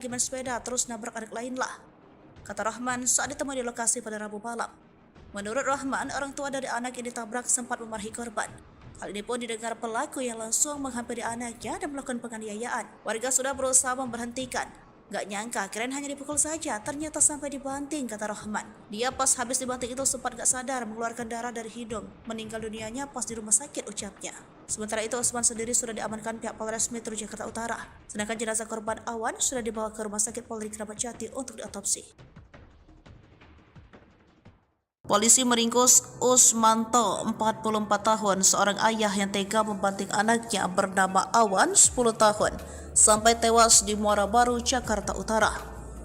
Gimana sepeda terus nabrak anak lain lah, kata Rahman saat ditemui di lokasi pada Rabu malam. Menurut Rahman, orang tua dari anak yang ditabrak sempat memarahi korban. Hal ini pun didengar pelaku yang langsung menghampiri anaknya dan melakukan penganiayaan. Warga sudah berusaha memberhentikan. Gak nyangka, kirain hanya dipukul saja, ternyata sampai dibanting, kata Rahman. Dia pas habis dibanting itu sempat gak sadar mengeluarkan darah dari hidung. Meninggal dunianya pas di rumah sakit, ucapnya. Sementara itu, Usman sendiri sudah diamankan pihak Polres Metro Jakarta Utara. Sedangkan jenazah korban Awan sudah dibawa ke Rumah Sakit Polri Kramat Jati untuk diotopsi. Polisi meringkus Usmanto, 44 tahun, seorang ayah yang tega membanting anaknya bernama Awan, 10 tahun, sampai tewas di Muara Baru, Jakarta Utara.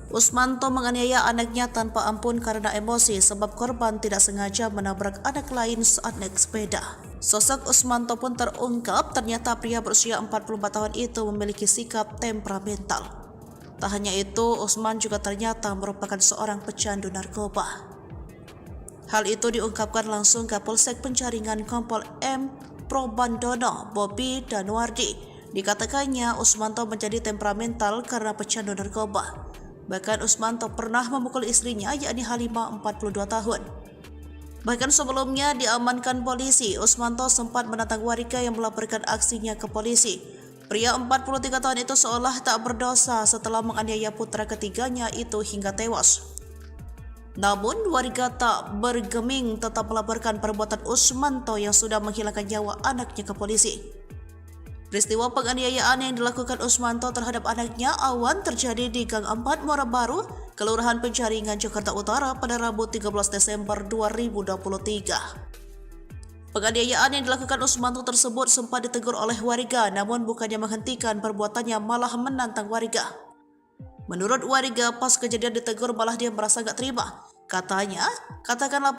Usmanto menganiaya anaknya tanpa ampun karena emosi sebab korban tidak sengaja menabrak anak lain saat naik sepeda. Sosok Usmanto pun terungkap, ternyata pria berusia 44 tahun itu memiliki sikap temperamental. Tak hanya itu, Usman juga ternyata merupakan seorang pecandu narkoba. Hal itu diungkapkan langsung Kapolsek Penjaringan Kompol M. Probandono, Bobi Danwardi. Dikatakannya Usmanto menjadi temperamental karena pecandu narkoba. Bahkan Usmanto pernah memukul istrinya, yakni Halimah, 42 tahun. Bahkan sebelumnya diamankan polisi, Usmanto sempat menantang warga yang melaporkan aksinya ke polisi. Pria 43 tahun itu seolah tak berdosa setelah menganiaya putra ketiganya itu hingga tewas. Namun warga tak bergeming tetap melaporkan perbuatan Usmanto yang sudah menghilangkan nyawa anaknya ke polisi. Peristiwa penganiayaan yang dilakukan Usmanto terhadap anaknya Awan terjadi di Gang 4 Muara Baru, Kelurahan Penjaringan, Jakarta Utara pada Rabu 13 Desember 2023. Penganiayaan yang dilakukan Usmanto tersebut sempat ditegur oleh warga, namun bukannya menghentikan perbuatannya malah menantang warga. Menurut warga, pas kejadian ditegur malah dia merasa gak terima. Katanya, katakanlah